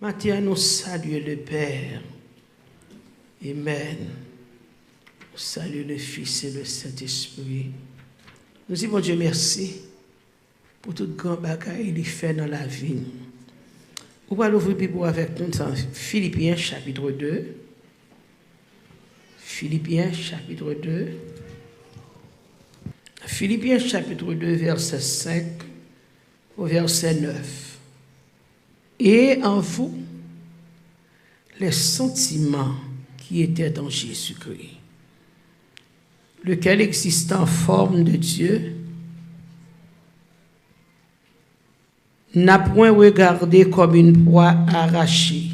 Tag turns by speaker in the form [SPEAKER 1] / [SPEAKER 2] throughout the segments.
[SPEAKER 1] Maintenant, nous saluons le Père. Amen. Nous saluons le Fils et le Saint-Esprit. Nous disons, bon Dieu, merci pour tout grand bagaille qu'il fait dans la vie. Vous allez ouvrir la Bible avec nous dans Philippiens chapitre 2. Philippiens chapitre 2. Philippiens chapitre 2, verset 5 au verset 9. Et en vous, les sentiments qui étaient en Jésus-Christ, lequel existe en forme de Dieu, n'a point regardé comme une proie arrachée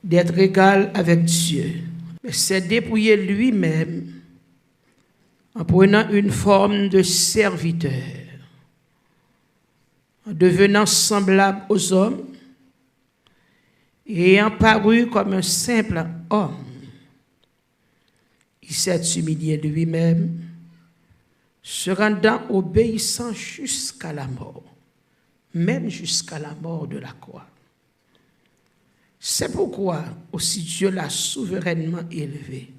[SPEAKER 1] d'être égal avec Dieu, mais s'est dépouillé lui-même en prenant une forme de serviteur, en devenant semblable aux hommes et ayant paru comme un simple homme, il s'est humilié lui-même, se rendant obéissant jusqu'à la mort, même jusqu'à la mort de la croix. C'est pourquoi aussi Dieu l'a souverainement élevé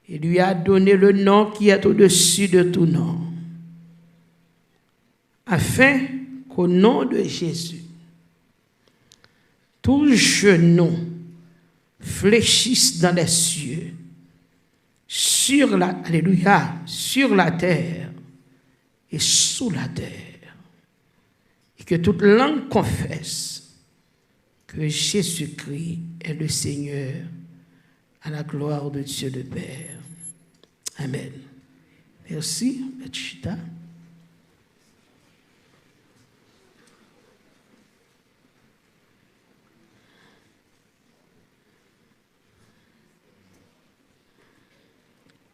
[SPEAKER 1] et lui a donné le nom qui est au-dessus de tout nom, afin qu'au nom de Jésus, tout genou fléchisse dans les cieux, sur la terre et sous la terre, et que toute langue confesse que Jésus-Christ est le Seigneur, à la gloire de Dieu le Père. Amen. Merci, Chita.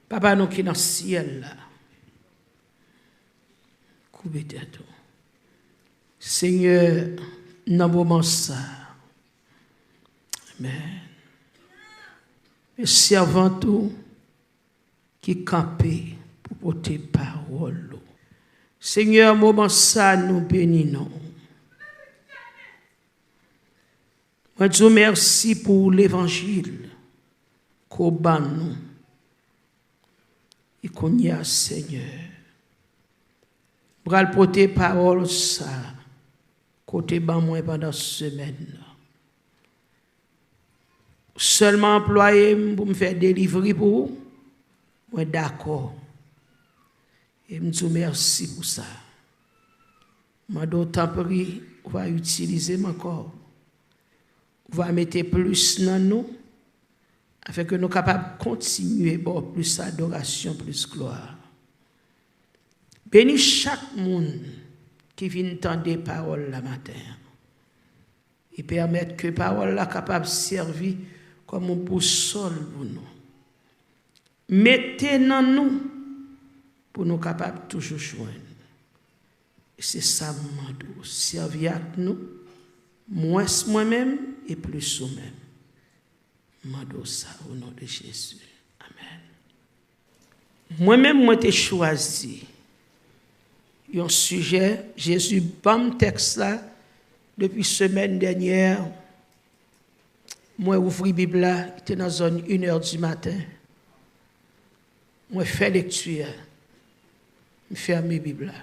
[SPEAKER 1] Papa, nous qui dans le ciel, là, coupez tête. Seigneur, dans le moment ça, amen. Merci avant tout qui campait pour porter parole. Seigneur, moment ça, nous bénissons. Moi, je vous remercie pour l'évangile qu'on bat nous. Et qu'on y a, Seigneur. Bral porter parole ça, côté ban moi pendant cette semaine. Seulement employé pour me faire délivrer pour vous, moi d'accord. Et je vous remercie pour ça. Je d'autant prie, on va utiliser mon corps. On va mettre plus dans nous, afin que nous soyons capables de continuer pour plus adoration, plus gloire. Bénis chaque monde qui vient entendre des paroles la matin. Et permettre que les paroles soient capables de servir comme un boussole pour nous. Mettez dans nous pour nous capables de toujours joindre. Et c'est ça, mon servir à nous, moins moi-même et plus vous-même. Ça au nom de Jésus. Amen. Moi-même, moi, j'ai choisi un sujet. Jésus, bam texte là, depuis semaine dernière. Moi, ouvri Bible là, j'étais dans la zone 1h du matin. Moi, fais lecture. Je ferme la Bible là.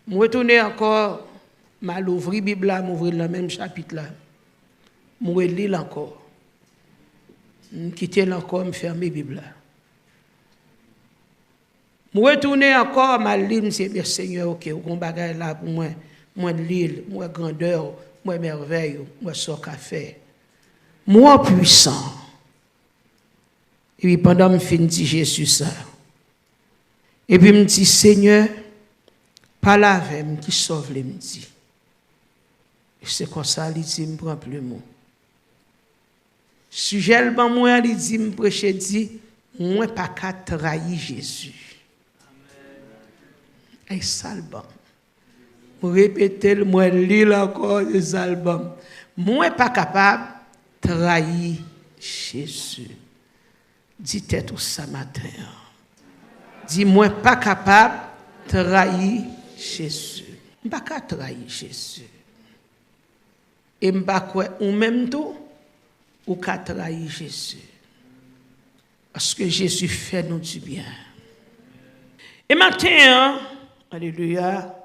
[SPEAKER 1] Moi, retourner encore, mal ouvri Bible là, m'ouvrir le même chapitre là. Je lis encore. Je quitte encore, je ferme la Bible. Je retourne encore, je lis, je dis, Seigneur, ok, vous avez là pour moi, moi l'île, moi grandeur, moi merveille, moi sort café. Moi puissant. Et puis pendant que je finis Jésus ça. Et puis je me dis, Seigneur, parle avec moi qui sauve les me dit. Et c'est comme ça, il dit, je ne prends plus le mot. Sujet le ban moi il dit me prêcher dit moi pas qu'à trahir Jésus. Amen. Et ça le ban. Répéter le moi lire encore les albums. Moi pas capable trahir Jésus. Dites tout ça matin. Dis moi pas capable trahir Jésus. Pas qu'à trahir Jésus. Et m'pa quoi ou même tout ou qu'a trahi Jésus. Parce que Jésus fait nous du bien. Et maintenant, alléluia,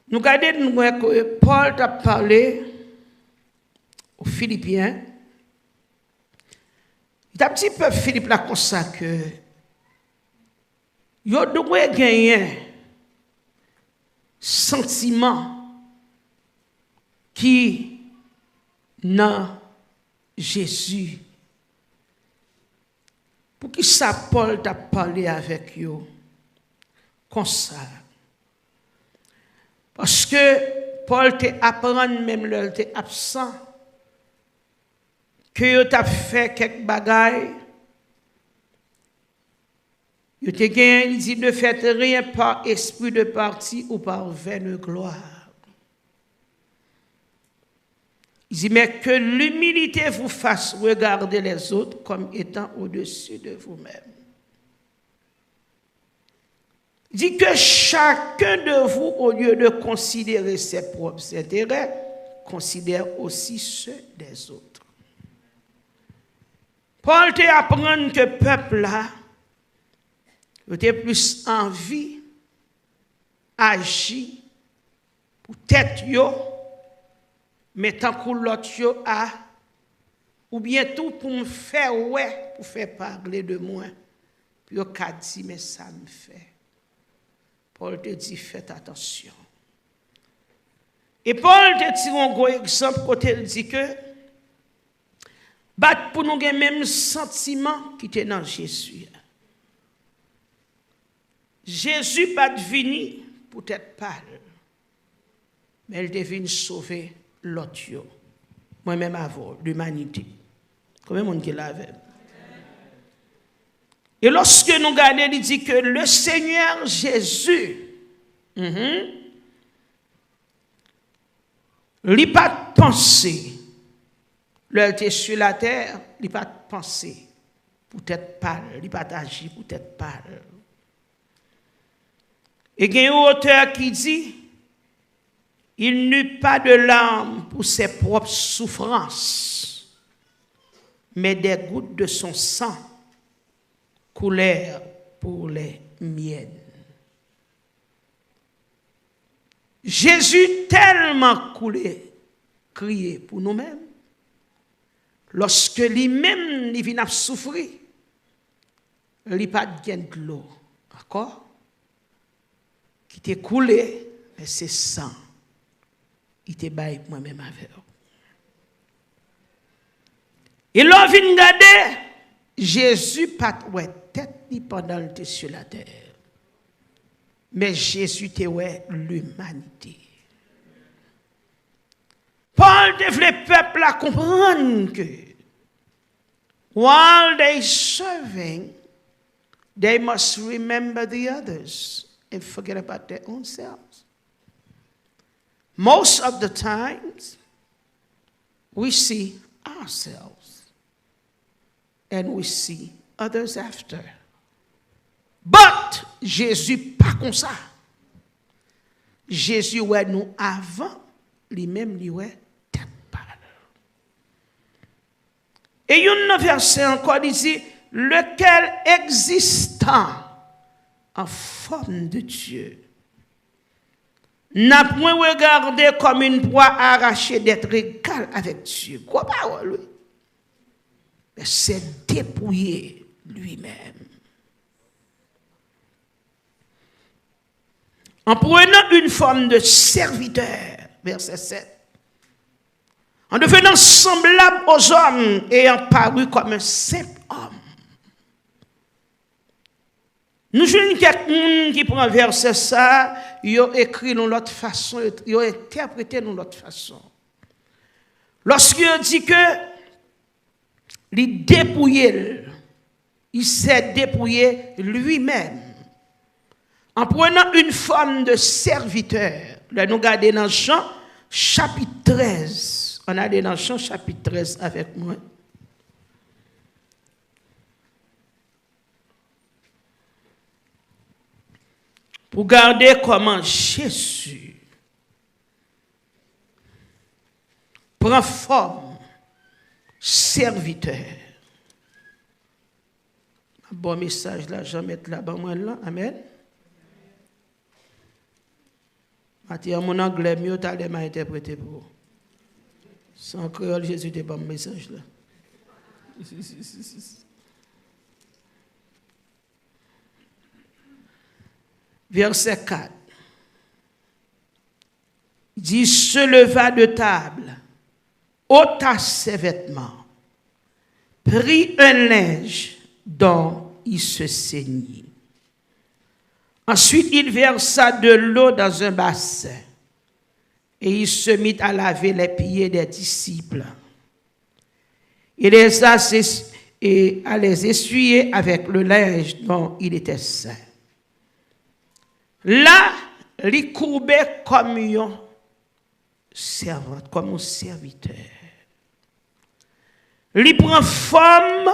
[SPEAKER 1] nous regardons que Paul a parlé aux Philippiens. Il a un petit peu Philippe là comme ça que yo doit gagner sentiment qui dans Jésus. Pour qui ça Paul t'a parlé avec eux comme ça. Parce que Paul t'a appris même là il était absent que yo t'a fait quelques bagailles. Yo te gagné, il dit ne faites rien par esprit de parti ou par vaine gloire. Il dit, mais que l'humilité vous fasse regarder les autres comme étant au-dessus de vous-même. Il dit que chacun de vous, au lieu de considérer ses propres intérêts, considère aussi ceux des autres. Paul te apprend que le peuple là, il a plus envie, agir, pour tête yo, mais tant que l'autre yo a, ou bien tout pour me faire ouais, pour faire parler de moi. Puis yo ka dit, mais ça me fait. Paul te dit, faites attention. Et Paul te tire un gros exemple quand il dit que, bat pour nous le même sentiment qui était dans Jésus. Jésus pas venu pour être pâle, mais il est venu sauver l'autre. Moi-même avant, l'humanité. Combien de monde qui l'avait? Et lorsque nous regardons, il dit que le Seigneur Jésus, il n'a pas de pensée. Lorsqu'il était sur la terre, il n'a pas de pensée pour être pâle, il n'a pas d'agir pour être pâle. Et il y a un auteur qui dit, il n'eut pas de larmes pour ses propres souffrances, mais des gouttes de son sang coulèrent pour les miennes. Jésus tellement coulé, crié pour nous-mêmes, lorsque lui-même il vient souffrir, il n'a pas de l'eau, d'accord? Qui t'est coulé, mais c'est sang. Il t'est baillé moi-même avec eux. Et l'on vient regarder, Jésus pas ouais tête ni pendant qu'il était sur la terre. Mais Jésus était ouais l'humanité. Paul devait le peuple à comprendre que while they serving, they must remember the others and forget about their own selves. Most of the times, we see ourselves and we see others after. But Jésus pas comme ça. Jésus ouais nous avant, lui-même lui ouais tête pâle. Et il y a un verset encore ici, lequel existant en forme de Dieu n'a point regardé comme une proie arrachée d'être égal avec Dieu. Quoi parole, lui? Mais c'est dépouillé lui-même. En prenant une forme de serviteur, verset 7, en devenant semblable aux hommes et ayant paru comme un simple homme. Nous jouons quelqu'un qui prend verset ça, il a écrit de l'autre façon, il a interprété de l'autre façon. Lorsqu'il dit que il dépouillé, il s'est dépouillé lui-même. En prenant une forme de serviteur. Là, nous regardons dans Jean chapitre 13. On a dans Jean chapitre 13 avec moi. Pour garder comment Jésus prend forme serviteur. Un bon message là, j'en mets là-bas, moi là. Amen. Mathieu, mon anglais, mieux t'as l'air interprété pour vous. Sans créole, Jésus te bon message là. Verset 4. Il dit, se leva de table, ôta ses vêtements, prit un linge dont il se ceignit. Ensuite, il versa de l'eau dans un bassin et il se mit à laver les pieds des disciples. Il les a à les essuyer avec le linge dont il était saint. Là, il courbait comme un servante, comme un serviteur. Il prend forme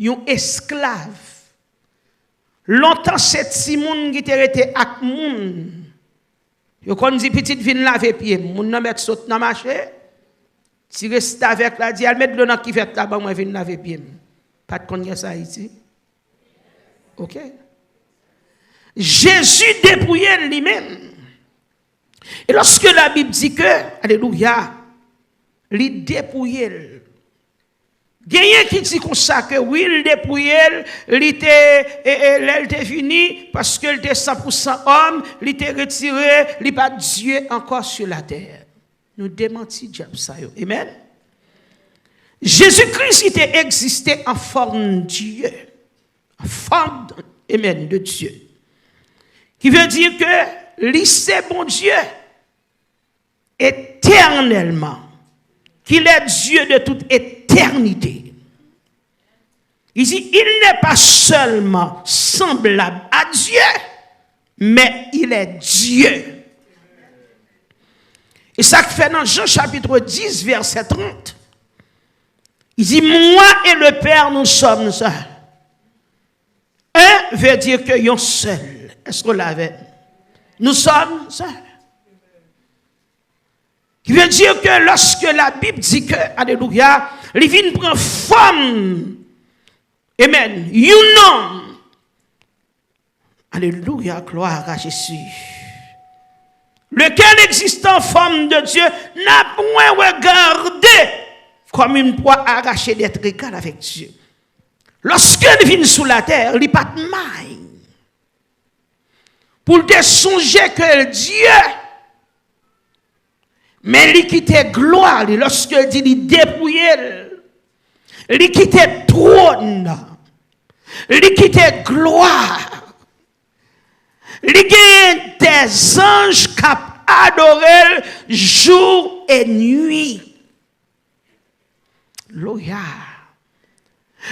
[SPEAKER 1] un esclave. Longtemps, c'est Simon qui était resté avec moun. Yo kon dit petite vin laver pied, moun nan met saute nan marché. Si reste avec la dit, elle met de l'eau dans qui fait là-bas, moi vin laver pied. Pas de connaître ça ici. OK. Jésus dépouillait lui-même. Et lorsque la Bible dit que, alléluia, il dépouillait. Gagnant qui dit comme ça que oui, il dépouillait, il était fini parce qu'il était 100% homme, il était retiré, il n'est pas Dieu encore sur la terre. Nous démentis diable ça. Amen. Jésus-Christ était existé en forme de Dieu. En forme, amen, de Dieu. Qui veut dire que lycée bon Dieu éternellement, qu'il est Dieu de toute éternité. Il dit, il n'est pas seulement semblable à Dieu, mais il est Dieu. Et ça fait dans Jean chapitre 10, verset 30. Il dit, moi et le Père, nous sommes seuls. Un veut dire que nous sommes seuls. Est-ce qu'on l'avait? Nous sommes seuls. Qui veut dire que lorsque la Bible dit que, alléluia, les vignes prennent forme, amen, un homme, alléluia, gloire à Jésus, lequel existe en forme de Dieu, n'a point regardé comme une proie arrachée d'être égal avec Dieu. Lorsqu'il vient sous la terre, il n'y a pas de maille. Pour te songer que Dieu, mais il quittait gloire, lorsqu'il dit il dépouillait, il quittait trône, il quittait gloire, il gagnait des anges qui adoraient jour et nuit. Loya.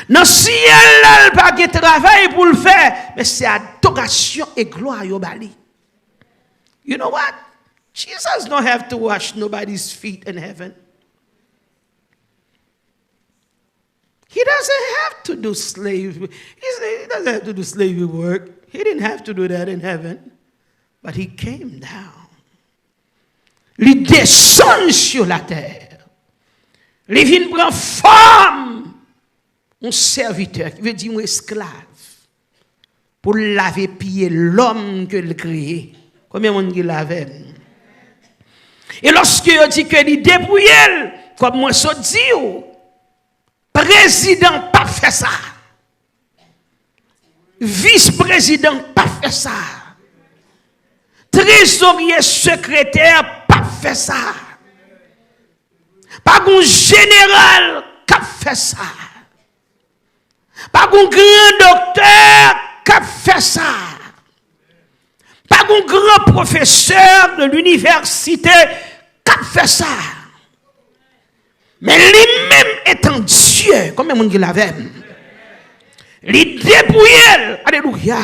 [SPEAKER 1] Dans le ciel, il n'y a pas de travail pour le faire, mais c'est adoration et gloire. You know what? Jesus don't have to wash nobody's feet in heaven. He doesn't have to do slavery. He doesn't have to do slavery work. He didn't have to do that in heaven. But he came down. Il descend sur la terre. Il vient prendre forme. Un serviteur, qui veut dire un esclave. Pour laver pied l'homme que il créé. Combien de monde qui lavait? Et lorsqu'il dit que il dépouillait, comme moi je dis, président pas fait ça. Vice-président pas fait ça. Trésorier secrétaire pas fait ça. Pas un général qui a fait ça. Pas un grand docteur qui a fait ça. Pas un grand professeur de l'université qui a fait ça. Mais lui-même étant Dieu, comme on dit la veine, il dépouille, alléluia.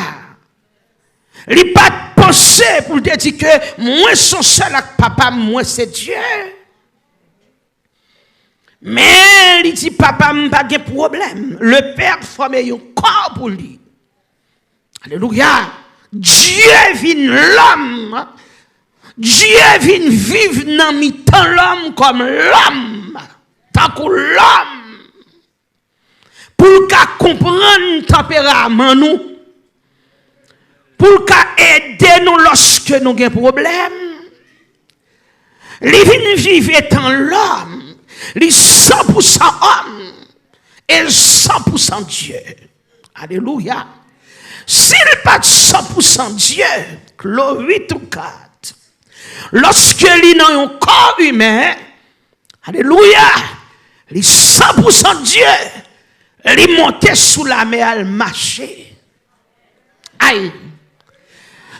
[SPEAKER 1] Il pas pensé pour te dire que moi son seul avec papa, moi c'est Dieu. Mais il dit papa n'a pas de problème. Le Père forme un corps pour lui. Alléluia. Dieu vient l'homme. Dieu vient vivre dans mi-temps l'homme comme l'homme. tant que l'homme, pour qu'à comprendre tempérament nous, pour qu'à aider nous lorsque nous avons un problème. Les vins vivent étant l'homme, les 100% homme et 100% Dieu. Alléluia. S'il n'est pas 100% Dieu, gloire to God. Lorsque il est dans un corps humain, alléluia, il est 100% Dieu, il est monté sous la mer, il marché. Aïe.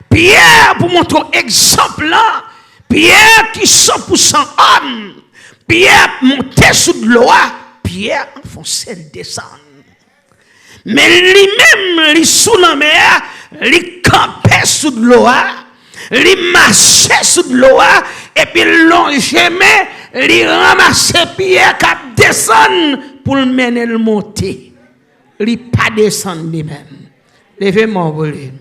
[SPEAKER 1] Pierre, pour montrer exemple là, Pierre qui est 100% homme, Pierre monté sous l'eau, Pierre enfoncé le descend. Mais lui-même, il sous la mer, il campait sous l'eau, il marchait sous l'eau, et puis longement, il ramassait Pierre qui descend pour le mener le monter. Il ne pas descendre lui-même. Levez-moi, vous voulez.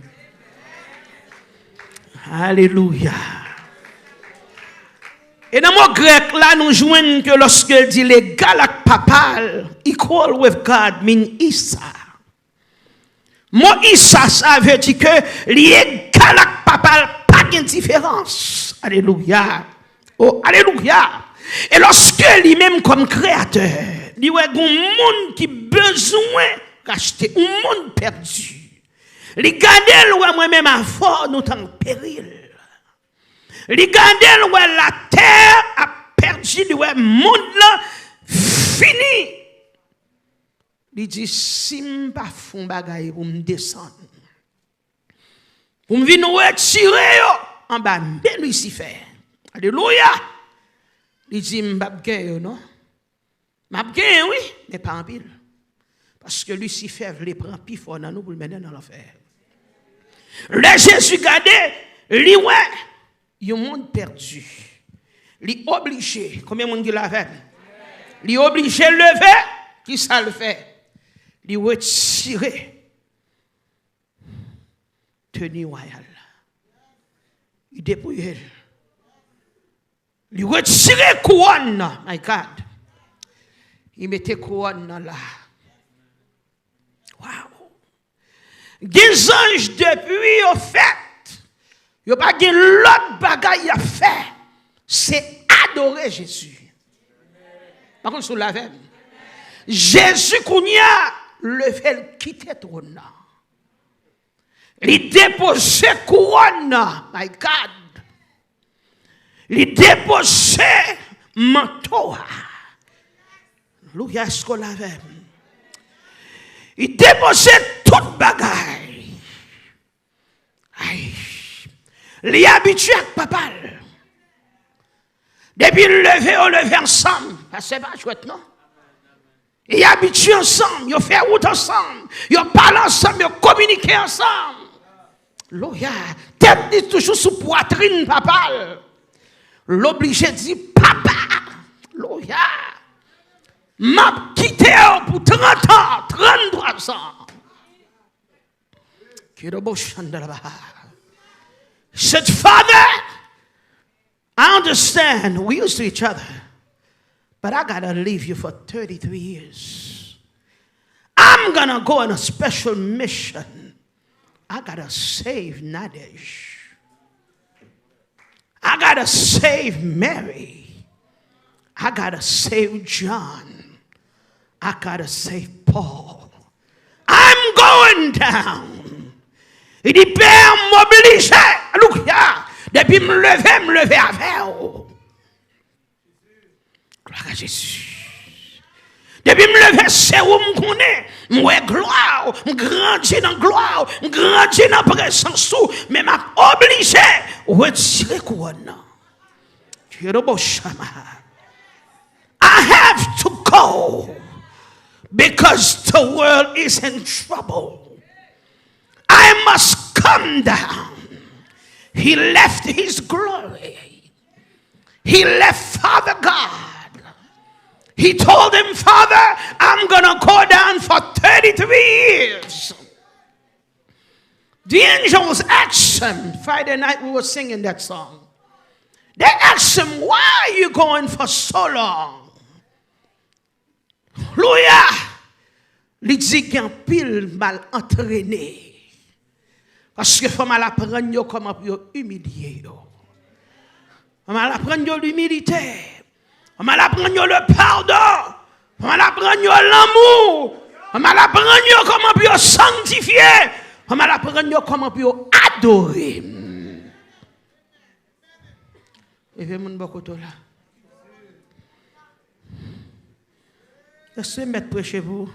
[SPEAKER 1] Alléluia. Et dans le mot grec, là, nous jouons que lorsqu'il dit les galak papal, equal with God, mean Isa. Mot Isa, ça veut dire que les galak papal, pas de différence. Alléluia. Oh, alléluia. Et lorsque lui-même, comme créateur, il y a un monde qui a besoin d'acheter, un monde perdu. Les gardels, moi-même, à fort, nous sommes en péril. Les gardels, la terre a perdu, le monde là, fini. Il dit, si je ne fais pas de bagaille pour me descendre, pour me venir retirer en bas de Lucifer. Alléluia. Il dit, je ne vais pas gagner, non? Je vais gagner, oui, mais pas en pile. Parce que Lucifer les prend plus fort dans nous pour le mener dans l'enfer. Le Jésus gardé, lui, ouais, il y a un monde perdu. Il est obligé, combien de monde qui l'a fait? Il est obligé de lever, qui ça le fait? Il est retiré. Tenue royale. Il dépouille. Il retiré couronne, my God. Il mettait couronne là. Wow. Des anges depuis au fait, il n'y a pas de l'autre bagaille à faire. C'est adorer Jésus. Par contre, sur la veine. Jésus qu'on y a levé le quitter trône. Il déposé couronne, my God. Il déposé manteau. Louis est-ce qu'on l'avait. Il déposait toute bagaille. Aïe. Il est habitué à papa. Depuis le lever, on lever ensemble. C'est pas chouette, non? Il est habitué ensemble. Il fait route ensemble. Il parle ensemble. Il communique ensemble. Loya, tête toujours sous poitrine, papa. L'obligé dit, papa. Loya. M'a quitté pour 30 ans, 33 ans. Said, Father, I understand we used to each other, but I gotta leave you for 33 years. I'm gonna go on a special mission. I gotta save Nadesh. I gotta save Mary. I gotta save John. I gotta save Paul. I'm going down. Il dit, Père, m'oblige. Alléluia. Depuis me lever avec vous. Gloire à Jésus. Depuis me lever, c'est où me connaît. Moi, gloire. Je grandis dans gloire. Je grandis dans présence. Mais m'a obligé à retirer couronne. I have to go. Because the world is in trouble. I must come down. He left his glory. He left Father God. He told him, Father, I'm going to go down for 33 years. The angels asked him, Friday night we were singing that song. They asked him, why are you going for so long? Alléluia. Il dit qu'il y a un pile mal entraîné. Parce que il faut mal apprendre comment humilier. Il faut mal apprendre l'humilité. Il faut mal apprendre le pardon. Il faut mal apprendre l'amour. Il faut mal apprendre comment sanctifier. Il faut mal apprendre comment adorer. Et puis, mon beaucoup là. Est-ce que mettre près chez vous?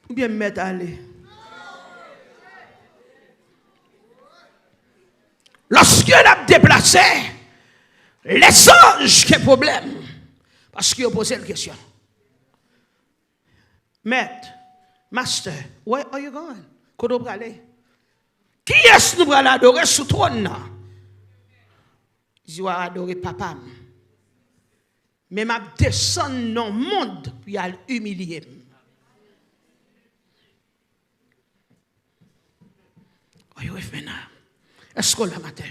[SPEAKER 1] Ou bien mettre aller? Lorsque a déplacé, les anges qui ont problème. Parce qu'ils ont posé la question. Maître, master, where are you going? Quand vous allez? Qui est-ce que nous allons adorer sous trône? Je vais adorer papa. Mais je descends dans le monde pour aller humilier. Are you with me now? Est-ce que la matin?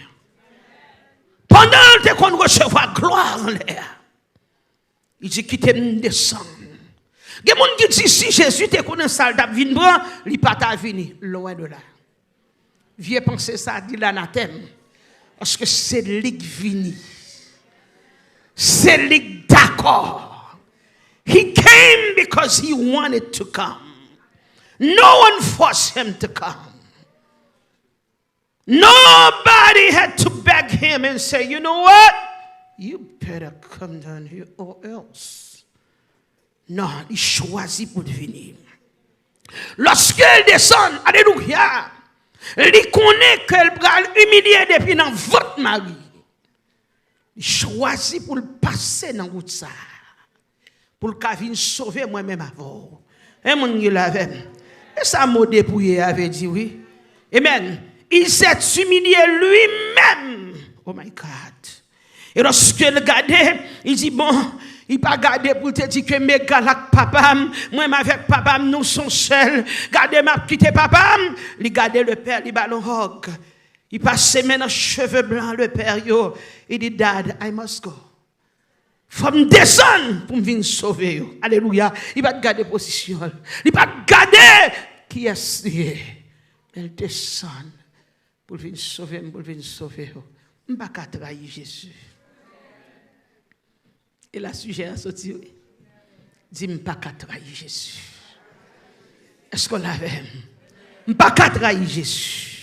[SPEAKER 1] Pendant qu'on recevoir gloire en l'air, il dit quittez me descendre. Il y a des gens qui disent si Jésus était dans la salle d'abvin, il n'est pas venu. Loin de là. Viens penser ça, dit l'anathème. Parce que c'est lui qui vient. C'est lui d'accord. He came because he wanted to come. No one forced him to come. Nobody had to beg him and say, you know what? You better come down here or else. Non, il choisit pour venir. Lorsqu'elle descend, alléluia, il connaît qu'elle va humilier depuis dans votre mari. Il choisit pour le passer dans route ça. Pour le venir sauver moi-même avant. Et mon Dieu l'avait. Et ça m'a dépouillé avait dit oui. Amen. Il s'est humilié lui-même. Oh my God. Et lorsqu'il regardait, il dit bon, il n'a pas gardé pour te dire que mes gars avec papa, moi avec papa, nous sommes seuls. Gardez ma petite papa, il gardait le père, il ballon hog. Il passait maintenant cheveux blancs, le père, yo. Il dit, Dad, I must go. Faut me descendre pour me venir sauver. Yo. Alléluia. Il va garder position. Il va garder qui est-ce. Elle descend pour venir sauver, pour venir sauver. Je ne vais pas trahir Jésus. Et la sujet a sorti. Dis, je ne vais pas trahir Jésus. Est-ce qu'on l'avait? Je ne vais pas trahir Jésus.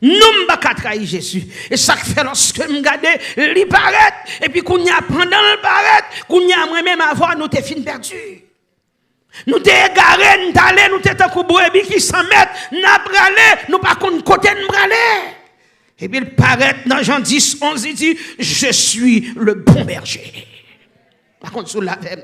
[SPEAKER 1] Non, je ne vais pas trahir Jésus. Et ça fait lorsque je regarde, il paraît. Et puis, quand on pendant le paraît, quand on moi-même avoir, nous t'es fin perdu. Nous t'es égaré, nous t'allé, nous t'es un coup brebis qui s'en met, n'a bralé, nous pas contre côté nous bralé. Et puis, il paraît dans Jean 10, 11, il dit, je suis le bon berger. Par contre, sous la veine.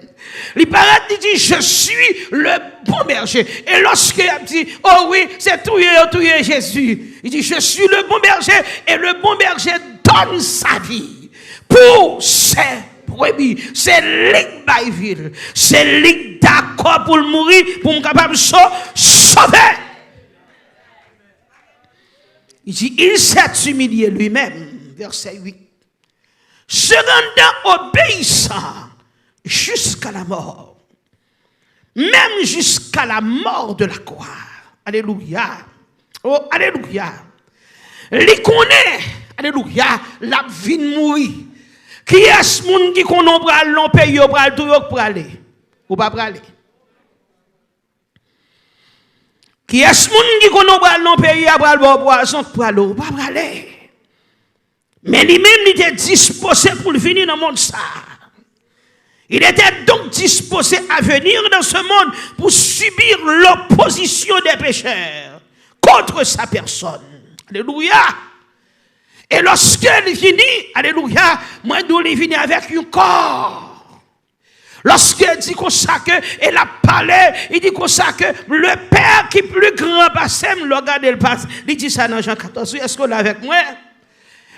[SPEAKER 1] Il paraît, il dit, je suis le bon berger. Et lorsqu'il a dit, oh oui, c'est tout Jésus. Il dit, je suis le bon berger. Et le bon berger donne sa vie pour ses brebis. C'est lui Baïville. C'est lui d'accord pour mourir, pour me capable de sauver. Il dit, il s'est humilié lui-même. Verset 8. Se rendant obéissant jusqu'à la mort. Même jusqu'à la mort de la croix. Alléluia. Oh, alléluia. Il connaît, alléluia, la vie de mourir. Qui est ce monde qui connaît l'on paye au bras tout pour aller? Ou pas pour aller? Qui est ce monde qui connaît l'on paye à bras le poisson pour aller? Ou pas pour aller? Mais lui-même, il était disposé pour venir dans le monde ça. Il était donc disposé à venir dans ce monde pour subir l'opposition des pécheurs contre sa personne. Alléluia. Et lorsqu'il finit, alléluia, moi d'où il finit avec un corps. Lorsqu'il dit comme ça que, et la parlé, il dit comme ça que le Père qui est plus grand passé, me regarde le passe. Il dit ça dans Jean 14. Est-ce qu'on l'a avec moi?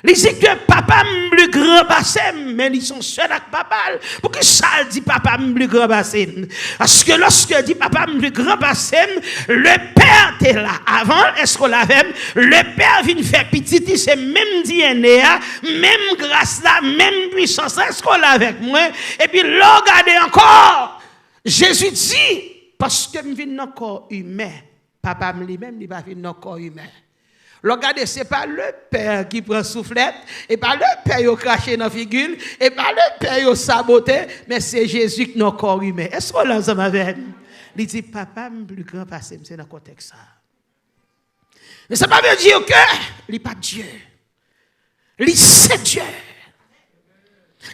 [SPEAKER 1] Il dit que papa me plus grand bassin, mais ils sont seuls avec papa. Pourquoi ça dit papa me plus grand bassin? Parce que lorsque dit papa me plus grand bassin, le père était là. Avant, est-ce qu'on l'avait? Le père vient faire petit, c'est même DNA, même grâce là, même puissance. Est-ce qu'on l'a avec moi? Et puis, regardez encore. Jésus dit, parce que je vis dans le corps humain, papa lui-même, il va vivre dans le corps humain. Regardez, ce n'est pas le père qui prend soufflette, et pas le père qui crache dans la figure, et pas le père qui saboté, mais c'est Jésus qui est dans le corps humain. Est-ce qu'on l'a ensemble avec nous? Il dit, papa, je suis plus grand parce que c'est dans le contexte. Mais ça ne veut pas dire que il n'est pas Dieu. Il c'est Dieu.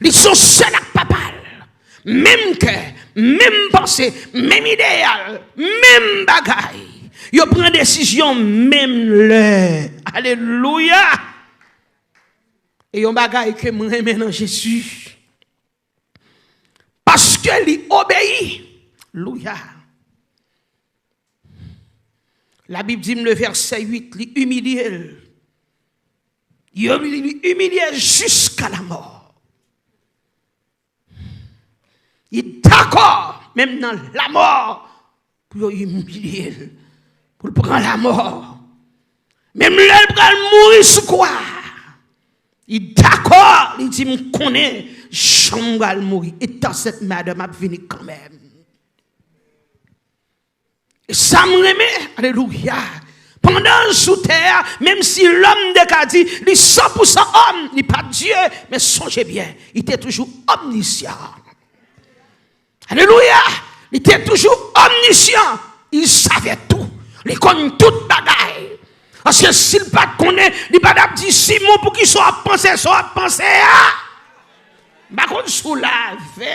[SPEAKER 1] Ils sont seuls avec papa. Même cœur, même pensée, même idéal, même bagaille. Ils prennent décision même le. Alléluia. Et ils bagaille que moi remets dans Jésus. Parce que il obéit. Alléluia. La Bible dit le verset 8, il humilie. Il humilie jusqu'à la mort. Il est d'accord, même dans la mort, pour humilier, pour prendre la mort. Même là, il va mourir sous quoi? Il est d'accord, il dit, je connais, je vais mourir. Et dans cette madame, je vais venir quand même. Et ça me remet, alléluia. Pendant sous terre, même si l'homme de Kadi, il est 100% homme, il n'est pas Dieu, mais songez bien, il était toujours omniscient. Alléluia. Il était toujours omniscient. Il savait tout. Il connaît toute bagaille. Parce que s'il ne connaît pas, il ne peut pas dire Simon pour qu'il soit pensé. Par contre, sous la veille.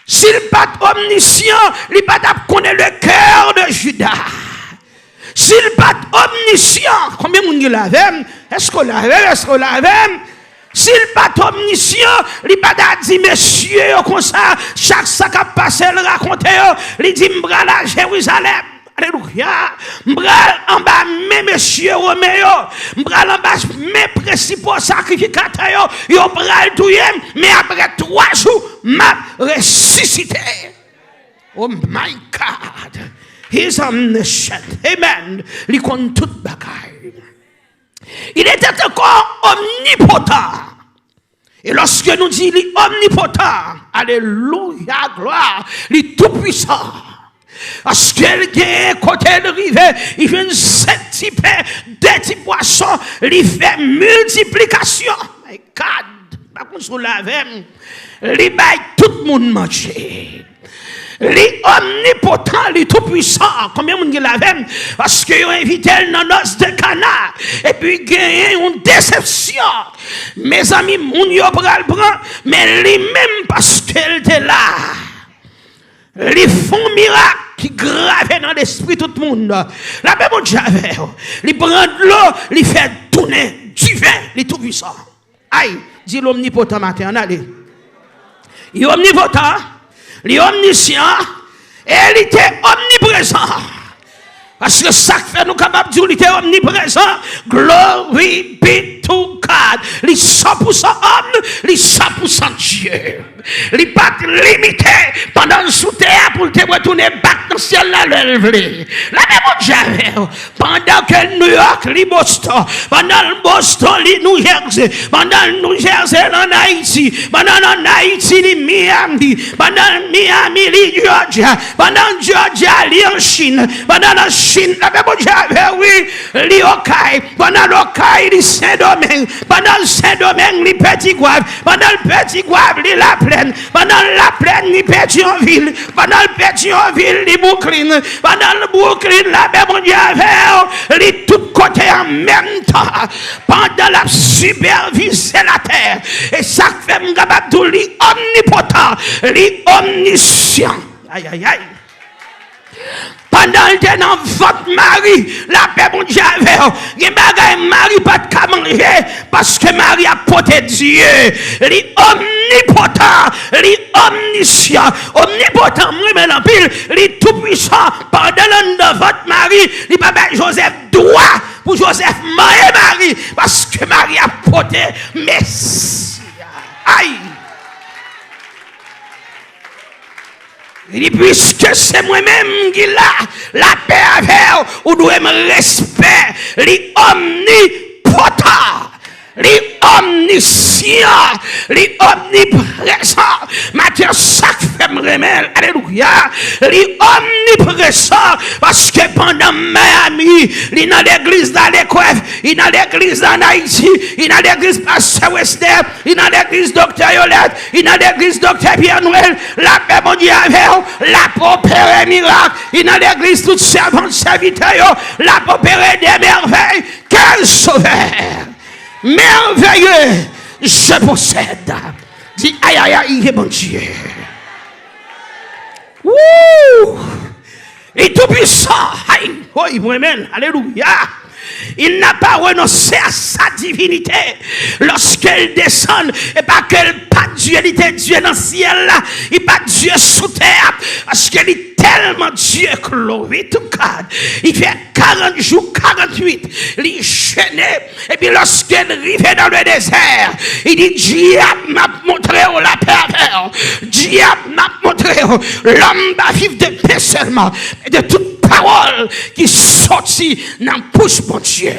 [SPEAKER 1] S'il n'est pas omniscient, il ne peut pas connaître le cœur de Judas. S'il n'est pas omniscient, combien de monde l'avait? Est-ce qu'on l'avait? S'il n'est pas omniscient, il n'a pas dit, messieurs, comme ça, chaque sac a passé, le raconter, il dit, m'bral à Jérusalem. Alléluia. M'bral en bas, mes messieurs Roméo. M'bral en bas, mes principaux sacrificateurs. Yo bral touye, mais après 3 jours, m'a ressuscité. Oh my God. He's omniscient. Amen. Il compte toute bagaille. Il était encore omnipotent. Et lorsque nous disons il est omnipotent, alléluia, gloire, il est tout puissant. Parce qu'elle vient côté de rivière, il vient 7 types de petits poissons, il fait multiplication. My God, par contre, sur la veine, il baille tout le monde manger. Il est omnipotent, il est tout puissant. Combien de monde l'avait? Parce qu'ils ont invité dans l'os de Cana. Et puis, il y a une déception. Mes amis, moun yo pral prend, mais lui-même, parce qu'elle était là, ils font miracle qui grave dans l'esprit tout le monde. La même j'avais. Ils prennent de l'eau, ils font tourner du vin, il est tout puissant. Aïe, dis l'omnipotent matin, allez. Il est omnipotent. Il est omniscient et il était omniprésent. Parce que ça fait nous capables de dire qu'il était omniprésent. Glory be to God. Il est 100% homme, il est 100% Dieu. Il n'est pas limité pendant le sous-terre pour te retourner back dans le ciel là, le lever. La même j'avais, pendant que New York, li Boston, pendant le Boston, li New Jersey, pendant le New Jersey, en Haïti, pendant en Haïti, li Miami, pendant Miami, li Georgia, pendant Georgia, li en Chine, pendant la Chine, la même j'avais, oui, li Okaï, pendant l'Okaï, li Saint-Domingue, pendant le Saint-Domingue, li Petit-Gouave, pendant le Petit-Gouave, li La Plaine, pendant la Plaine, li Pétionville, pendant le Pétionville, li Brooklyn, pendant le Brooklyn, la même j'avais, li tout côté en même temps, pendant la superviser la terre, et ça fait m'gabadou, li omnipotent, li omniscient. Aïe, aïe, aïe. Pendant le temps dans votre mari, la paix mon Dieu avait, il Marie pas de manger parce que Marie a porté Dieu. Il est omnipotent, il est omniscient, omnipotent, moi en pile, il est tout puissant. Pendant le temps de votre mari, il pas Joseph droit pour Joseph Marie parce que Marie a porté Messie. Aïe. Il dit, puisque c'est moi-même qui la paix avec ou doit me respect, il est omnipotent, il est omniscient. omniscient, li omniprésent. Matin, ça fait me remel. Alléluia. Li omniprésent parce que pendant Miami, il dans l'église dans l'école, il dans l'église en Haïti, il dans l'église Pasteur Wester, il dans l'église Docteur Yolette, il dans l'église Docteur Pierre Noël, la paix mon Dieu avec la opérer miracle, il dans l'église toute servante serviteur, la opérer des merveilles. Quel sauveur merveilleux je possède. Dis aïe aïe aïe mon Dieu. Wouh! Et tout puissant, aïe, oui, moi-même, alléluia. Il n'a pas renoncé à sa divinité lorsqu'elle descend. Et pas qu'elle pas Dieu, il était Dieu dans le ciel là. Il pas Dieu sous terre. Parce qu'elle est tellement Dieu glory to God. Il fait 40 jours, 48. Il est chaîné. Et puis lorsqu'elle arrive dans le désert, il dit diable m'a montré la pervers. Diable m'a montré l'homme va vivre de paix seulement. Et de toute parole qui sortit dans la bouche mon Dieu.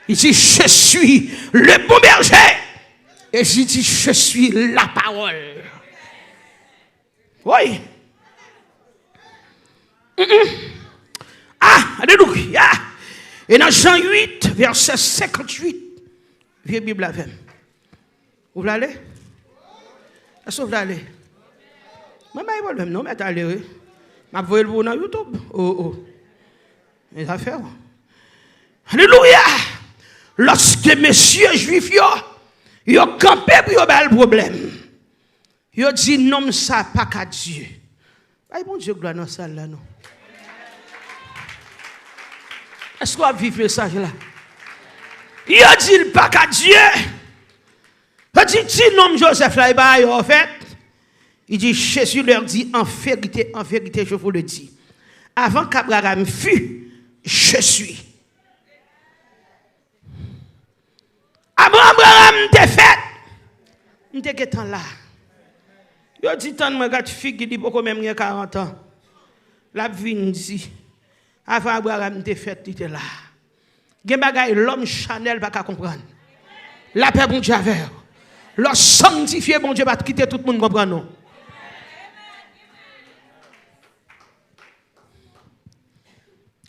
[SPEAKER 1] Il dit je suis le bon berger. Et je dis je suis la parole. Oui. Ah, alléluia. Et dans Jean 8, verset 58, vieux Bible avec. Vous voulez aller? Est-ce que vous voulez aller? Je ne vais pas non, mais allez. Je vais vous le voir YouTube. Oh. Les affaires. Alléluia. Lorsque messieurs juifs, ils ont campé pour le problème. Ils ont dit non, ça pas qu'à Dieu. Aïe, bon Dieu, gloire dans ça là, non. Est-ce qu'on va vivre le message là? Il a dit pas qu'à Dieu. Il a dit, non, Joseph là, en fait. Il dit, Jésus leur dit, en vérité, je vous le dis. Avant qu'Abraham fût, je suis. Avant Abraham t'es fait, nous t'es là. Il a dit, tant de fille qui dit, beaucoup même 40 ans. La vie dit. Avant Abraham te fait, il était là. Gen bagay l'homme Chanel va comprendre. La paix bon Dieu avec. Le sanctifié bon Dieu va quitter tout le monde comprendre non.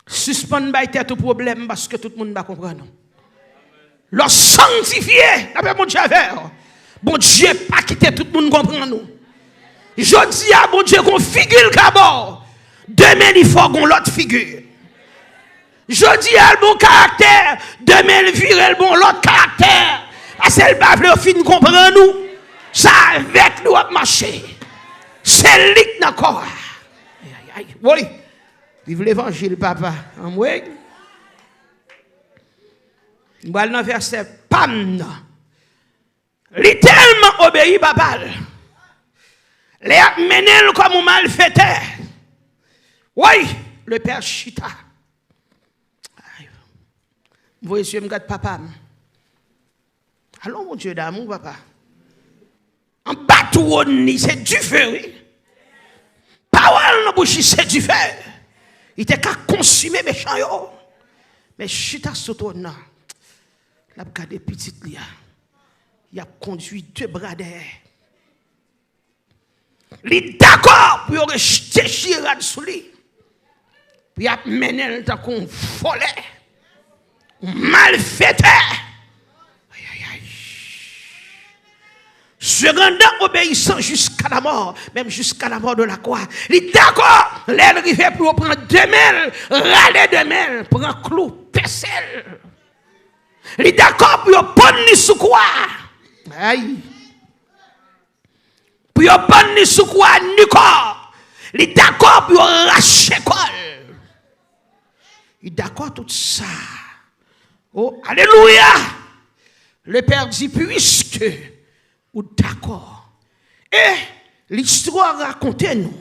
[SPEAKER 1] Suspend bay tête au problème parce que tout le monde va comprendre. Le sanctifié, la paix bon Dieu avec. Bon Dieu pas quitter tout le monde comprendre nous. Je dis à bon Dieu qu'on figure d'abord. Demain il faut qu'on l'autre figure. Je dis à bon caractère, demain il vire le bon l'autre caractère. Parce qu'elle va vouloir fin comprendre nous. Ça avec nous à marcher. C'est lui qui n'a quoi. Oui. Vive l'évangile, papa. En moi. Nous allons dans verset Pam. Il est tellement obéi, papa. Les a mené comme un malfaiteur. Oui, le père Chita. Vous voyez, je me garde papa. Allons, mon Dieu d'amour, papa. En bateau, c'est du feu, oui. Parole dans bouche, c'est du feu. Il était qu'à consumer mes champs. Mais Chita Sotona, la regardé petite Lia. Il a conduit 2 bras derrière. Il est d'accord pour rejeter Chirad sous lui. Puis il a mené le temps qu'on volait. Malfaiteur. Aïe, aïe, aïe. Se rendant obéissant jusqu'à la mort, même jusqu'à la mort de la croix. Il est d'accord. L'aile arrivait pour prendre 2 mêles, râler 2 mêles, pour un clou, percel. Il est d'accord pour prendre sous quoi. Aïe. Pour prendre sous quoi, ni corps. Il est d'accord pour arracher col. Il est d'accord tout ça. Oh, alléluia! Le Père dit, puisque, ou d'accord. Et l'histoire raconte nous.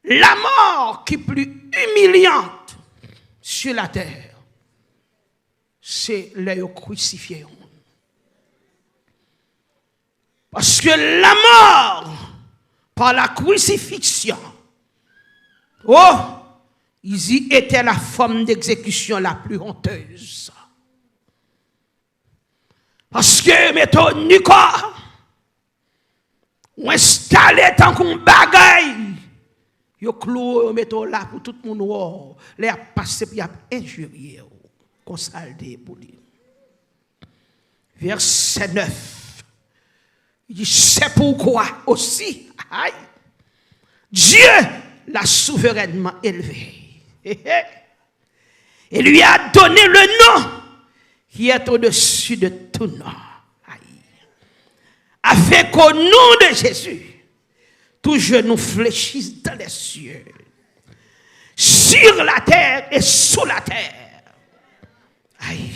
[SPEAKER 1] La mort qui est plus humiliante sur la terre, c'est le crucifié. Parce que la mort, par la crucifixion, oh, ils y étaient la forme d'exécution la plus honteuse. Parce que, mettons, Nico, ou installé tant qu'on bagaille, yo clou, mettons là pour tout le monde, les a passé pour y a injurié, consalté pour lui. Verset 9. Il dit, c'est pourquoi aussi, aïe, Dieu l'a souverainement élevé. Et lui a donné le nom qui est au-dessus de tout nom. Afin qu'au nom de Jésus, tout genou fléchisse dans les cieux, sur la terre et sous la terre. Aïe.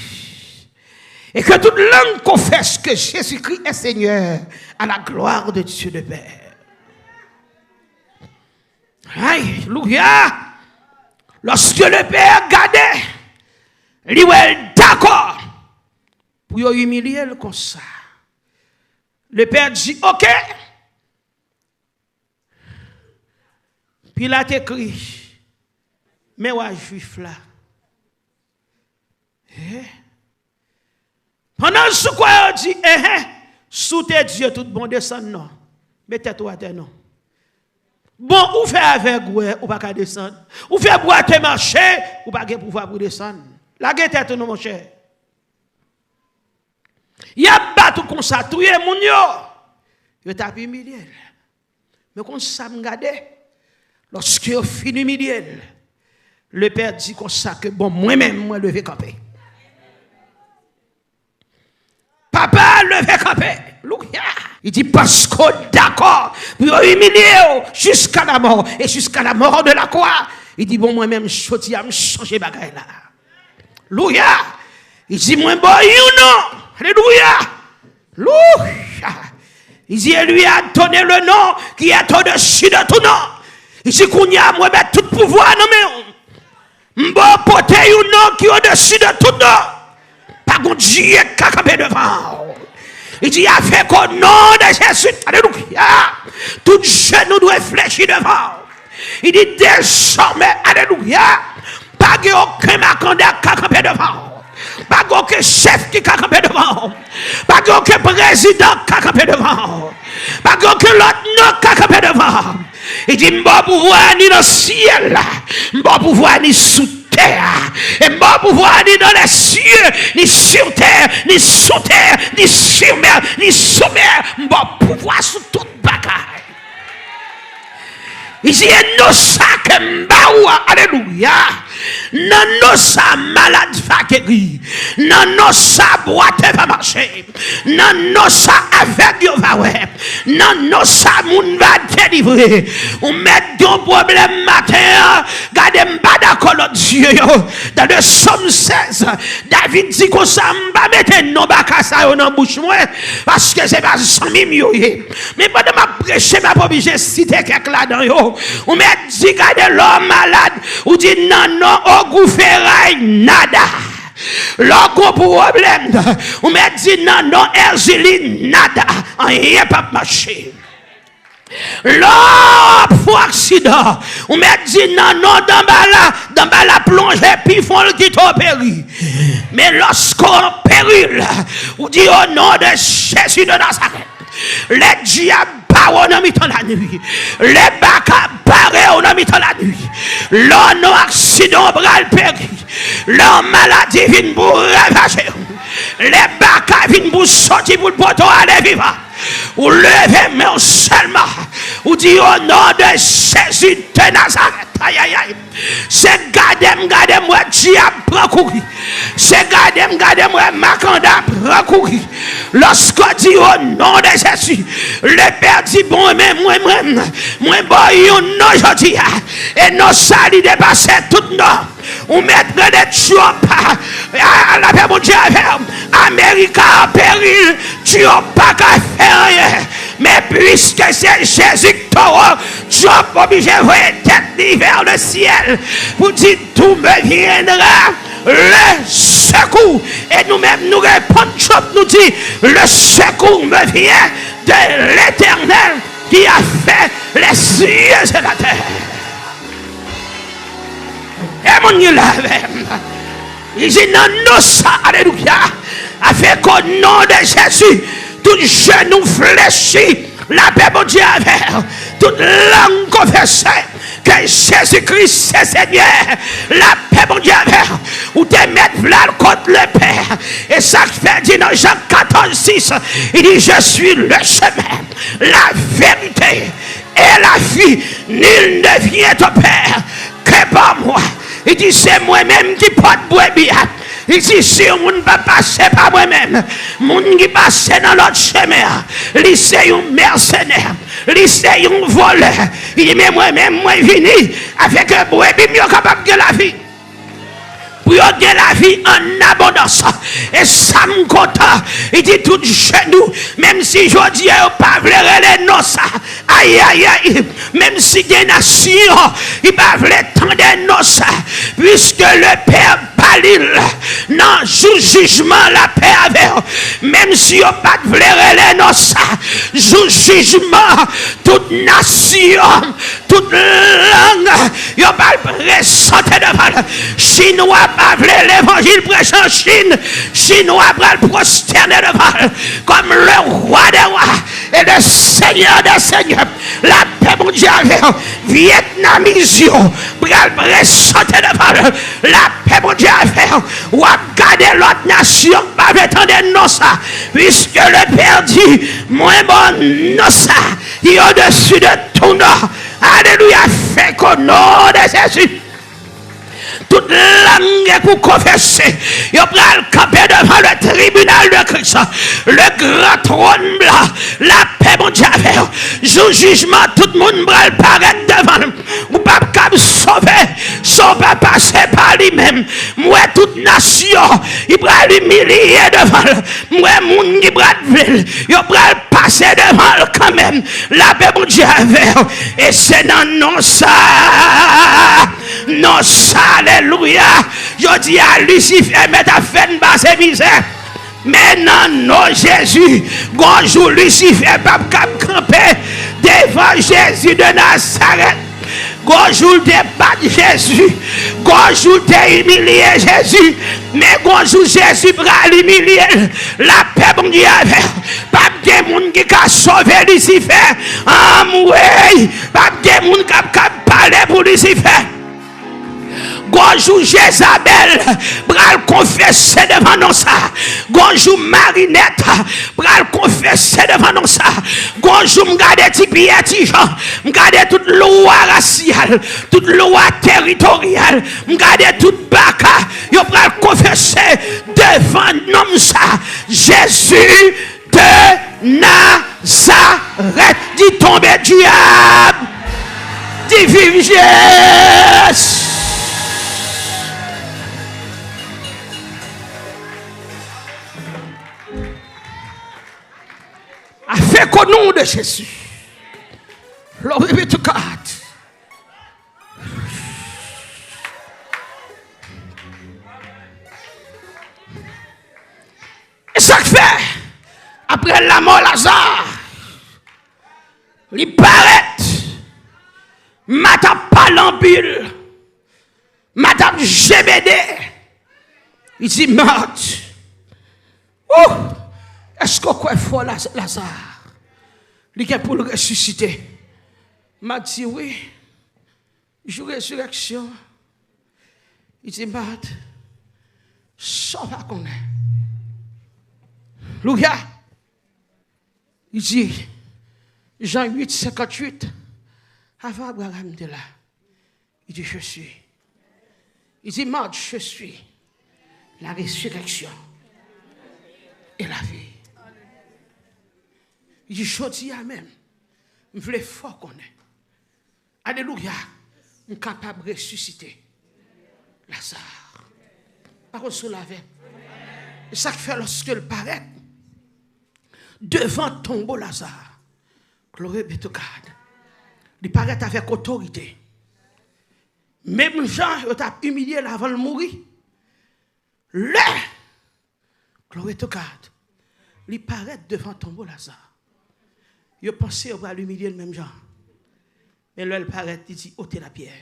[SPEAKER 1] Et que toute langue confesse que Jésus-Christ est Seigneur à la gloire de Dieu le Père. Alléluia. Lorsque le Père regardait, il est d'accord pour humilier le comme ça. Le Père dit, ok. Pilate écrit, mais ouais, juif là. Pendant ce quoi il dit, sous tes dieux, tout bon descend, non. Mettez-toi à terre, non. Bon, ou fait avec ou pas qu'à descendre. Ou fait boire te marcher, ou pas qu'à pouvoir pour descendre. La guette non, mon cher. Il y a battu comme ça, tout est mon yo. Il t'a humilié. Mais quand ça me regarde, lorsque il finit humilié, le Père dit comme ça que bon, moi-même, moi, lever camper. Papa, lever camper. Il dit parce qu'on d'accord pour humilier jusqu'à la mort et jusqu'à la mort de la croix. Il dit bon, moi-même, je suis à me changer bagaille là. Alléluia. Il dit moi, bon, you know. Alléluia. Alléluia. Il dit, lui a donné le nom qui est au-dessus de tout nom. Il dit qu'on y a, moi, mettre tout pouvoir, non, mais m'bo porter un nom qui est au-dessus de tout nom. Pas qu'on Dieu qui a campé devant. Il dit, a fait qu'au nom de Jésus, alléluia, tout genou doit fléchir devant. Il dit, désormais, alléluia, pas aucun macandaire qui a campé devant. Pas aucun chef qui a campé devant. Pas aucun président qui a campé devant. Pas aucun l'autre nom qui a campé devant. Il dit, m'ba pouvoir ni dans le ciel, m'ba pouvoir ni sous terre, et m'ba pouvoir ni dans les cieux, ni sur terre, ni sous terre, ni sur mer, ni sous mer, m'ba pouvoir sous toute bagaille. Il dit, non ça que m'ba alléluia. Non, ça malade va guérir. Non, ça boite va marcher. Non, ça aveugle va ouais. Non, ça moun va délivrer. On met ton problème matin. Gardez m'pas d'accord l'autre Dieu. Dans le Somme 16, David dit qu'on ça m'pas mettre non bakasa dans bouche moi parce que c'est pas 100 000 mais pendant ma prêcher m'a pas obligé citer quelque là-dedans yo. On met dit gardez l'homme malade ou dit non au goufferail nada. L'autre problème, on m'a dit non, Erziline nada. Rien pas marché. L'autre pour accident, on m'a dit non, dans la plongée, puis font le dit au péril. Mais lorsqu'on péril, on dit au nom de Jésus de Nazareth, les diables on a mis dans la nuit. Les bacs barrés on a mis dans la nuit. L'on accident bral péri. Leur maladie vient pour ravager. Les bacs viennent pour sortir pour le poteau aller vivant. Ou lever mais seulement. Ou dit au nom de Jésus de Nazareth. Aïe aïe aïe. C'est gardez-moi diable prend courir. C'est gardez-moi macanda prend courir. Lorsqu'on dit au nom de Jésus, le Père dit bon mais moi boy non aujourd'hui et non ça il dépasse tout non. On mettre des chopes à la paix mon Dieu Amérique en péril tu n'as pas qu'à faire rien mais puisque c'est Jésus tu n'as pas obligé de voir tête vers le ciel pour dire tout me viendra le secours et nous-mêmes nous répondons nous dit le secours me vient de l'Éternel qui a fait les cieux et la terre. Et mon Dieu, il dit non, ça, alléluia, a fait qu'au Au nom de Jésus, tout genou fléchi, la paix mon Dieu avec, toute langue confessée que Jésus-Christ c'est Seigneur, la paix mon Dieu avec, ou te mettre là contre le Père. Et ça fait dit dans Jean 14:6, il dit je suis le chemin, la vérité et la vie. Nul ne vient au Père que par moi. Il dit c'est moi-même qui porte brebis. Il dit si on ne va passer par moi-même, mon qui passe dans l'autre chemin, il c'est un mercenaire, il c'est un voleur. Il dit mais moi-même moi venu avec un brebis mieux capable de la vie. Pour gagner la vie en abondance. Et ça me compte. Il dit tout genou, même si je dis pas les noces. Aïe aïe aïe. Même si des nations, ils peuvent tant de noces. Puisque le Père Palil, non, sous jugement la paix avec. Même si on pas les noces. Sous jugement, toute nation, toute langue, ils pas ressentir devant. Chinois l'évangile prêche en Chine, Chinois va le prosterner devant comme le roi des rois et le Seigneur des seigneurs. La paix mon Dieu avec Vietnamisio va le ressentir devant la paix mon Dieu avec ou à garder l'autre nation pas attendre non ça puisque le Père dit moins bon non ça il est au-dessus de tout nom. Alléluia, fait qu'au nom de Jésus toute langue pour confesser. Il va camper devant le tribunal de Christ. Le grand trône blanc. La paix mon Dieu avec. Sous jugement, tout le monde va paraître devant. Vous ne pouvez pas sauver. Sans pas passer par lui-même. Moi, toute nation, il va l'humilier devant. Moi, monde qui va il va passer devant quand même. La paix mon Dieu avec. Et c'est dans non ça. Non ça. Alléluia. Je dis à Lucifer, mais t'as fait une basse misère. Mais non, Jésus. Bonjour, Lucifer, pas camper devant Jésus de Nazareth. Bonjour, débat Jésus. Bonjour, t'es humilié Jésus. Mais bonjour, Jésus, pour l'humilier. La paix, mon Dieu, pas de monde qui a sauvé Lucifer. Ah, oui. Pas de monde qui a parlé pour Lucifer. Bonjour Jézabel, bral confesser devant nous ça. Bonjour Marinette, bral confesser devant nous ça. Bonjour m'gade ti Pierre ti Jean, m'gade toute loi raciale, toute loi territoriale, m'gade toute baka, yo bral confesser devant nous ça. Jésus de Nazareth, dit tomber diable, dit vive Jésus. Avec au nom de Jésus. Glory be to God. Et ça fait, après la mort Lazare, il paraît, madame Palambule, madame Jébédé, il dit, Marthe, oh, est-ce qu'on croit fort Lazare? Il est pour le ressusciter. M'a dit oui. Jour résurrection. Il dit Marthe, ça va qu'on est. Louia. Il dit Jean 8, 58. Avant Abraham de là. Il dit je suis. Il dit Marthe, je suis la résurrection et la vie. Il dit, je dis à même, je veux fort qu'on est. Alléluia, je suis capable de ressusciter Lazare. Par contre, sur la veine. Et ça fait lorsque le paraît devant tombeau Lazare. Glory be to God. Il paraît avec autorité. Même Jean, il a humilié avant de mourir. Là, glory to God. Il paraît devant tombeau Lazare. Il pensait qu'on va l'humilier le même genre. Mais là, il paraît, il dit, ôtez la pierre.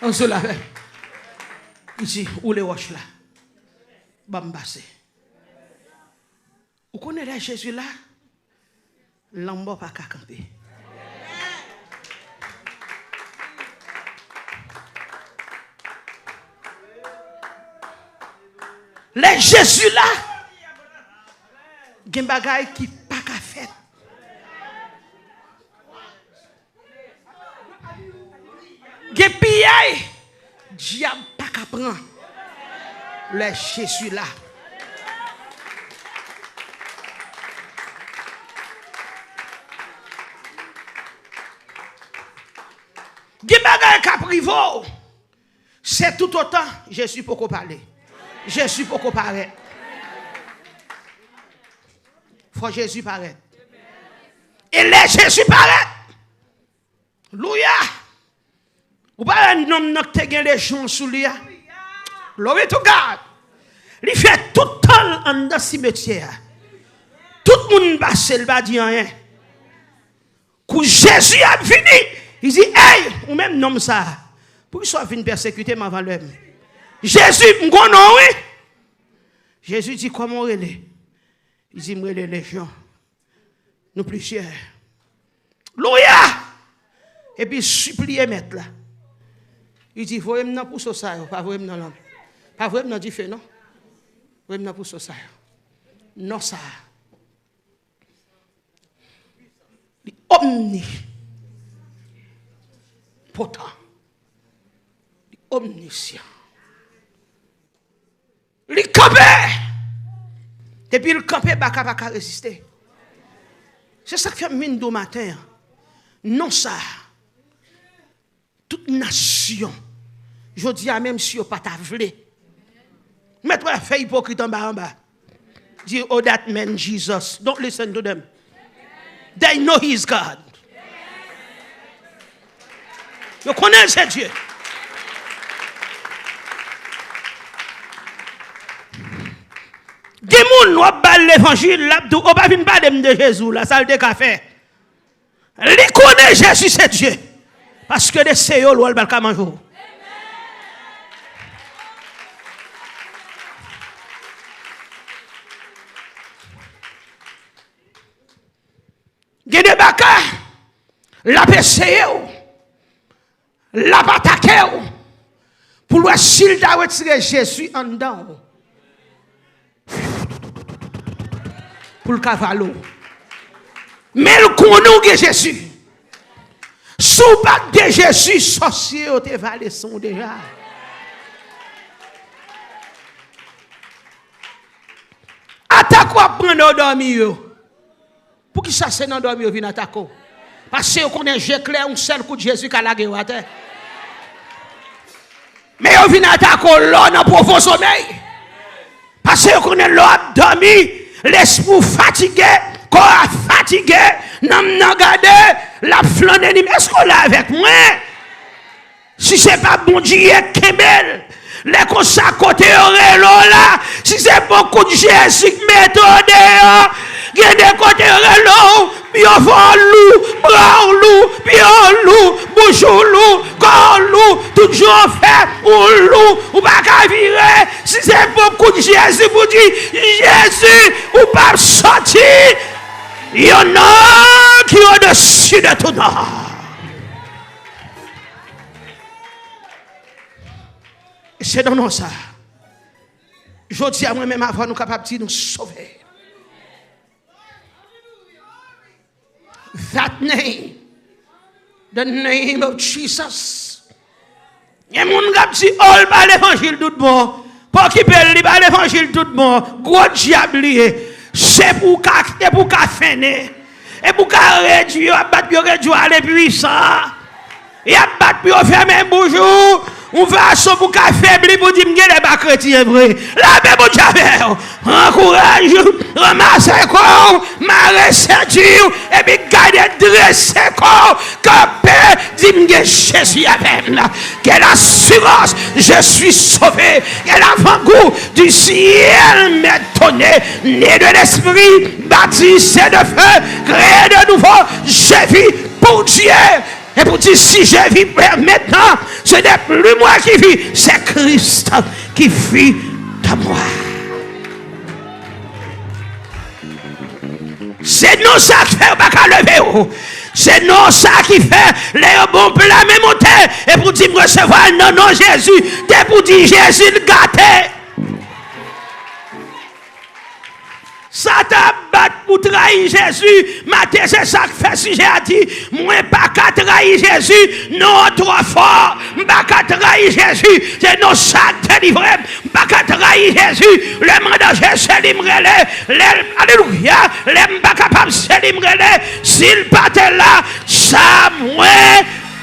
[SPEAKER 1] On se lave. Il dit, où les roches là? Bambassé. Vous connaissez Jésus là? L'ambo pas qu'à camper. Les Jésus là, il y a des bagailles qui pas qu'à faire. Il y a des pieds, diable pas qu'à prendre. Les Jésus là. Il y a des bagailles qui privé. C'est tout autant, Jésus pour qu'on parle. Jésus pour qu'on paraît. Faut Jésus paraît. Et les Jésus paraît. Louia. Ou pas un homme qui a les gens sous lui. Glory to God. Il fait tout le temps dans le cimetière. Tout le monde passe, il va dire rien. Quand Jésus a fini, il dit, hey, ou même nom ça. Pour qu'il soit venu persécuter ma valeur. Jésus, m'gonne, oui. Jésus dit, comment on est? Il dit, moi, les légions. Nous plusieurs. Louia! Et puis, supplier mettre là. Il dit, voyez moi pour ça, pas voyez moi dans pas voyez moi dit fait, non? Voyez moi pour ça. Non, ça. Omni. Potent. Omniscient. Il campé. Depuis le campé, il ne pas résister. C'est ça qui fait mine du matin. Non, ça. Toute nation. Je dis à même si vous pas t'avlé. Mettez la fait hypocrite en bas. Dis, oh, that man Jesus. Don't listen to them. They know he's God. Vous connaissez Dieu. Des gens qui parlent l'évangile, ils ne pas parler de Jésus, la salle de café. Ils connaissent Jésus, c'est Dieu. Parce que les séos, ils ne peuvent pas manger. Il y a des bacas, la PCE, la attaqué, pour le s'il a retiré Jésus en dedans. Pour le cavalo. Mais le connaît que Jésus. Sous bac de Jésus, sorcier au te valé sont déjà. Attaque ou prendre dormir. Pour qui ça c'est dans dormir vient attaquer. Parce que vous connaissez Jésus clair un seul coup de Jésus qui a lagué à terre. Mais vous venez attaquer l'homme dans profond sommeil. Parce que vous connaissez l'homme dormi, l'esprit fatigué, corps fatigué, n'a regardé la flamme d'ennemi. Est-ce qu'on l'a avec moi? Si ce n'est pas bon Dieu, Kemel, les consacrés côté là, si c'est beaucoup de Jésus qui méthode, il y a des côtés là, puis on va loup, bras loup, puis on loup, bouche loup, corps loup, toujours fait, on loup, ou pas qu'à virer. Si c'est beaucoup de Jésus, vous dites, Jésus, ou pas sortir. Il y en a qui est au-dessus de tout nom. C'est dans nous ça. Je dis à moi-même avant nous capables de nous sauver. That name, the name of Jesus. Il y a des gens qui disent, oh, l'évangile tout bon. Pour qui peut l'évangile tout bon. Gros diable. C'est pour qu'à finir. Et pour qu'à réduire, les puissants. Et à battre pour fermer bonjour. On va à pour qu'à faiblir pour dire que les bas chrétiens vrai. La Bible dit, encourage, ramasse corps, marre séduire, et puis garde dresse corps, que paix, dit que Jésus avec moi. Quelle assurance, je suis sauvé. Quel avant-goût du ciel m'est donné, né de l'esprit, baptisé de feu, créé de nouveau, je vis pour Dieu. Et pour dire, si je vis maintenant, ce n'est plus moi qui vis, c'est Christ qui vit dans moi. C'est nous ça qui fait pas qu'à lever. C'est nous ça qui fait les bons plats même monter. Et pour dire, recevoir non, Jésus. Et pour dire, Jésus le gâté. Satan bat pour trahir Jésus. Matin, c'est ça que fait si j'ai dit. Moi, pas qu'à trahir Jésus. Non, trop fort. Pas qu'à trahir Jésus. C'est nos sacs délivrés. Pas qu'à trahir Jésus. Le mandat Jésus, c'est l'imrelé. Alléluia. Les pas capable, c'est l'imrelé. S'il partait là, ça, moi,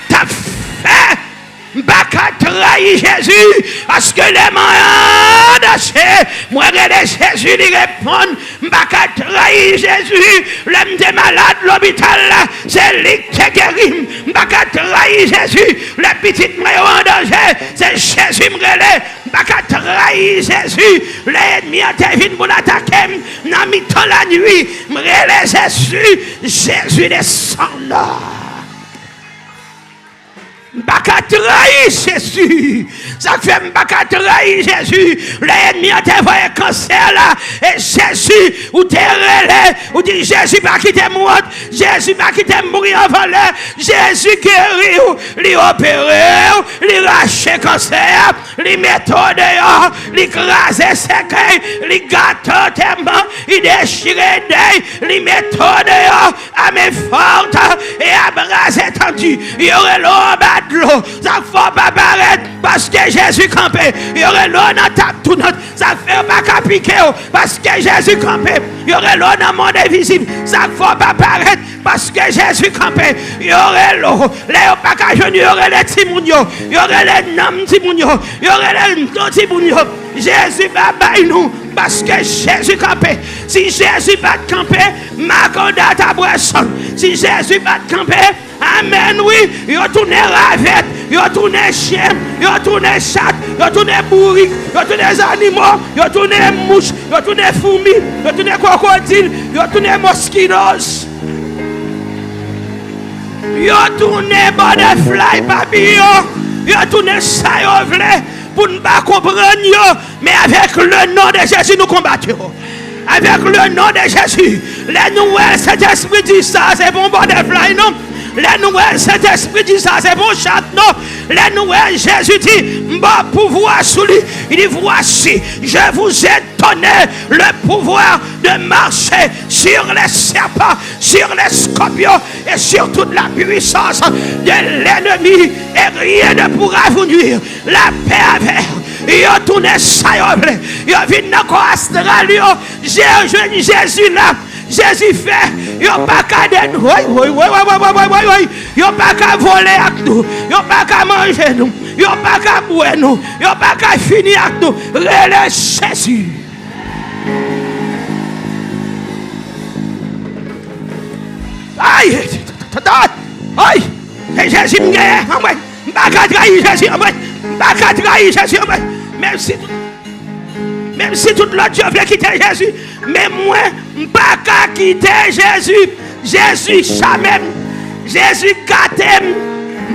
[SPEAKER 1] t'as fait. Pas qu'à trahir Jésus, parce que les malades, moi, Jésus lui répond, pas qu'à trahir Jésus, l'homme des malades, l'hôpital, c'est lui qui guérit, pas qu'à trahir Jésus, le petit moi en danger, c'est Jésus me relève, pas qu'à trahir Jésus, l'ennemi a été venu pour l'attaquer, dans mi-temps la nuit, me relève Jésus, Jésus descend là. M'baka trahir Jésus. Ça fait m'baka trahir Jésus. L'ennemi a envoyé cancer là. Et Jésus, ou t'es relais, ou dit Jésus pas quitter moi. Jésus pas quitter mourir en valeur. Jésus guérit, lui opérer, lui racher cancer, lui mettre dehors, lui craser ses lui gâteau tellement, il déchire d'œil, lui mettre dehors, à mes fortes et à bras étendus. Il y aurait l'eau de l'eau, ça ne faut pas paraître parce que Jésus campé. Il y aurait l'eau dans ta tout notre, ça ne fait pas qu'à piquer parce que Jésus campé. Il y aurait l'eau dans le monde invisible, ça ne faut pas paraître parce que Jésus campé. Il y aurait l'eau, les pas qu'à genoux, il y aurait les timounios, il y aurait les noms timounios, il y aurait les noms timounios. Jésus va bailler nous parce que Jésus campé. Si Jésus va camper, ma condamne ta boisson. Si Jésus va camper, amen, oui, il a tourné ravette, il a tourné chien, il a tourné chat, il a tourné bourrique, il a tourné animaux, il a tourné mouches, il a tourné fourmis, il a tourné crocodile, il a tourné mosquitos. Il a tourné butterfly papillon, il a tourné ça, pour ne pas comprendre, mais avec le nom de Jésus, nous combattons. Avec le nom de Jésus, les nouvelles, cet esprit dit ça, c'est bon butterfly, non? Les nouvelles, cet esprit dit ça, c'est bon chat, non? Les nouvelles, Jésus dit, mon pouvoir sous lui. Il dit, voici, je vous ai donné le pouvoir de marcher sur les serpents, sur les scorpions et sur toute la puissance de l'ennemi. Et rien ne pourra vous nuire. La paix avec. Il a tourné ça, il a vu dans l'Australie, j'ai rejoint Jésus là. Jésus fait, il n'a pas qu'à nous, il n'a pas qu'à voler avec nous, il n'a pas qu'à manger nous, il n'a pas qu'à boire nous, il n'a pas qu'à finir avec nous. Relève Jésus. Aïe, aïe, et Jésus me gagne, je ne vais pas trahir Jésus, je ne vais pas trahir Jésus, même si tout l'autre Dieu veut quitter Jésus, mais moi, je ne vais pas quitter Jésus. Jésus jamais. Jésus gâté. Je ne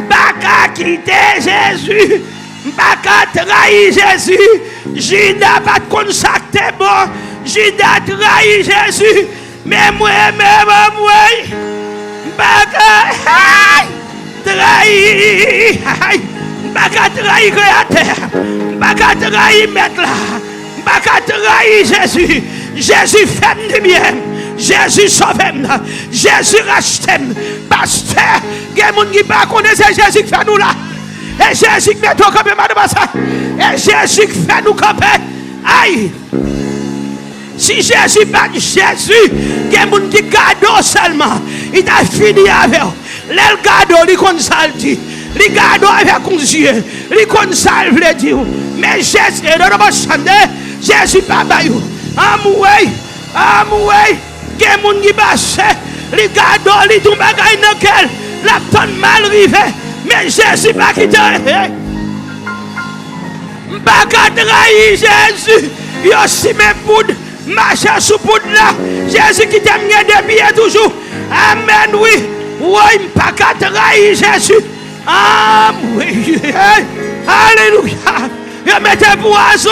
[SPEAKER 1] vais pas quitter Jésus. Je ne vais pas trahir Jésus. Judas pas consacré bon. Judas trahi Jésus. Mais moi-même, moi, je ne vais pas trahir. Je ne vais pas trahir créateur. Je ne vais pas trahir maître là. Pas qu'à trahir Jésus. Jésus fait du bien. Jésus sauve. Jésus rachète. Pasteur, il y a des gens qui ne connaissent pas Jésus qui fait nous là. Et Jésus qui met nous camper, madame ça. Et Jésus qui fait nous camper. Aïe. Si Jésus bat Jésus, il y a des gens qui gardent seulement. Il a fini avec eux. Les gardent, ils consalent. Les gardent avec les yeux. Ils consalent, les dire. Mais Jésus, Jésus pas bayou. Amoué, que moun qui passe, les gars li tout bagay dans quel la tonne mal rivé, mais Jésus pas quitté. Pas trahir Jésus. Yo si mes poudre, marcher sous poudre là. Jésus qui t'aime depuis toujours. Amen oui. Oui, pas qu'à trahir Jésus. Ah, oui. Alléluia. Je mettez poison.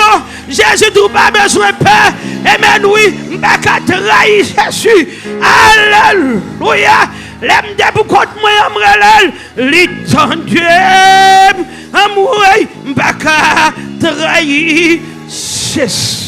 [SPEAKER 1] Jésus n'a pas besoin de paix. Amen, oui. Pas qu'à trahir Jésus. Alléluia. L'aime de pour contre moi, l'étendue. Amour, pas qu'à trahir Jésus.